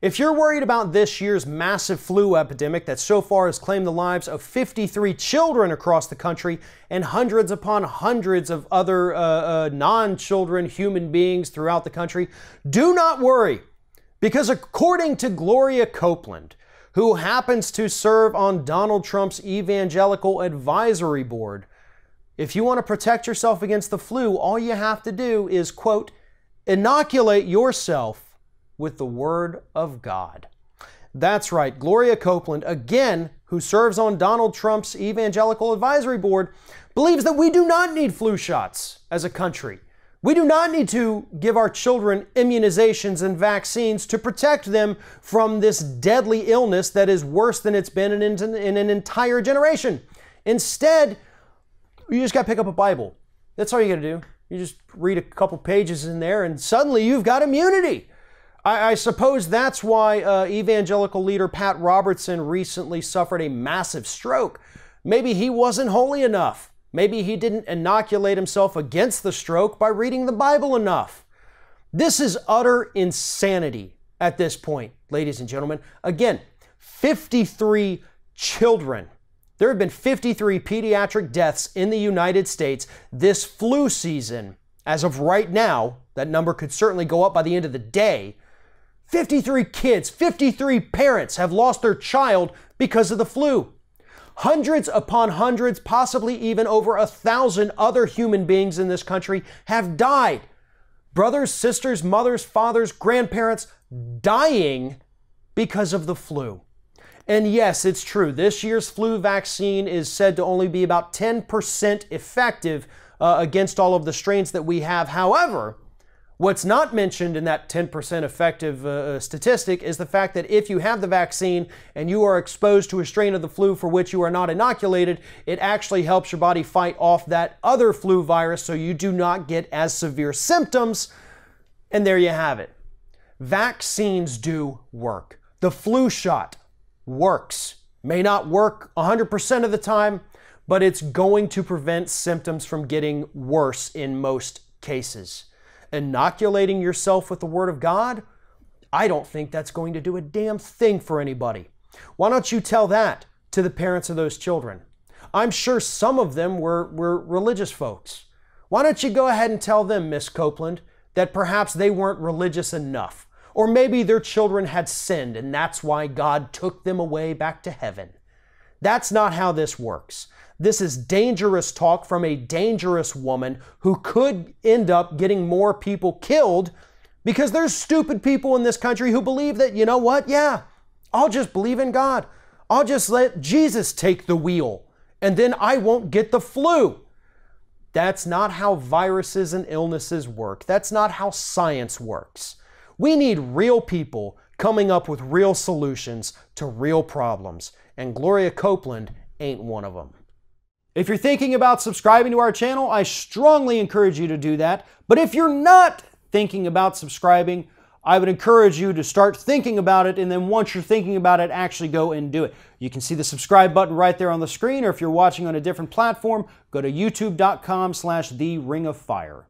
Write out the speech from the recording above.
If you're worried about this year's massive flu epidemic that so far has claimed the lives of 53 children across the country and hundreds upon hundreds of other non-children human beings throughout the country, do not worry, because according to Gloria Copeland, who happens to serve on Donald Trump's Evangelical Advisory Board, if you want to protect yourself against the flu, all you have to do is, quote, inoculate yourself with the Word of God. That's right, Gloria Copeland, again, who serves on Donald Trump's Evangelical Advisory Board, believes that we do not need flu shots as a country. We do not need to give our children immunizations and vaccines to protect them from this deadly illness that is worse than it's been in an entire generation. Instead, you just got to pick up a Bible. That's all you got to do. You just read a couple pages in there and suddenly you've got immunity. I suppose that's why evangelical leader Pat Robertson recently suffered a massive stroke. Maybe he wasn't holy enough. Maybe he didn't inoculate himself against the stroke by reading the Bible enough. This is utter insanity at this point, ladies and gentlemen. Again, 53 children. There have been 53 pediatric deaths in the United States this flu season. As of right now, that number could certainly go up by the end of the day. 53 kids, 53 parents have lost their child because of the flu. Hundreds upon hundreds, possibly even over 1,000 other human beings in this country have died. Brothers, sisters, mothers, fathers, grandparents dying because of the flu. And yes, it's true. This year's flu vaccine is said to only be about 10% effective against all of the strains that we have. However, what's not mentioned in that 10% effective statistic is the fact that if you have the vaccine and you are exposed to a strain of the flu for which you are not inoculated, it actually helps your body fight off that other flu virus so you do not get as severe symptoms. And there you have it. Vaccines do work. The flu shot works. May not work 100% of the time, but it's going to prevent symptoms from getting worse in most cases. Inoculating yourself with the Word of God, I don't think that's going to do a damn thing for anybody. Why don't you tell that to the parents of those children? I'm sure some of them were religious folks. Why don't you go ahead and tell them, Miss Copeland, that perhaps they weren't religious enough? Or maybe their children had sinned and that's why God took them away back to heaven. That's not how this works. This is dangerous talk from a dangerous woman who could end up getting more people killed because there's stupid people in this country who believe that, you know what, yeah, I'll just believe in God. I'll just let Jesus take the wheel and then I won't get the flu. That's not how viruses and illnesses work. That's not how science works. We need real people coming up with real solutions to real problems, and Gloria Copeland ain't one of them. If you're thinking about subscribing to our channel, I strongly encourage you to do that. But if you're not thinking about subscribing, I would encourage you to start thinking about it, and then once you're thinking about it, actually go and do it. You can see the subscribe button right there on the screen, or if you're watching on a different platform, go to youtube.com/theringoffire.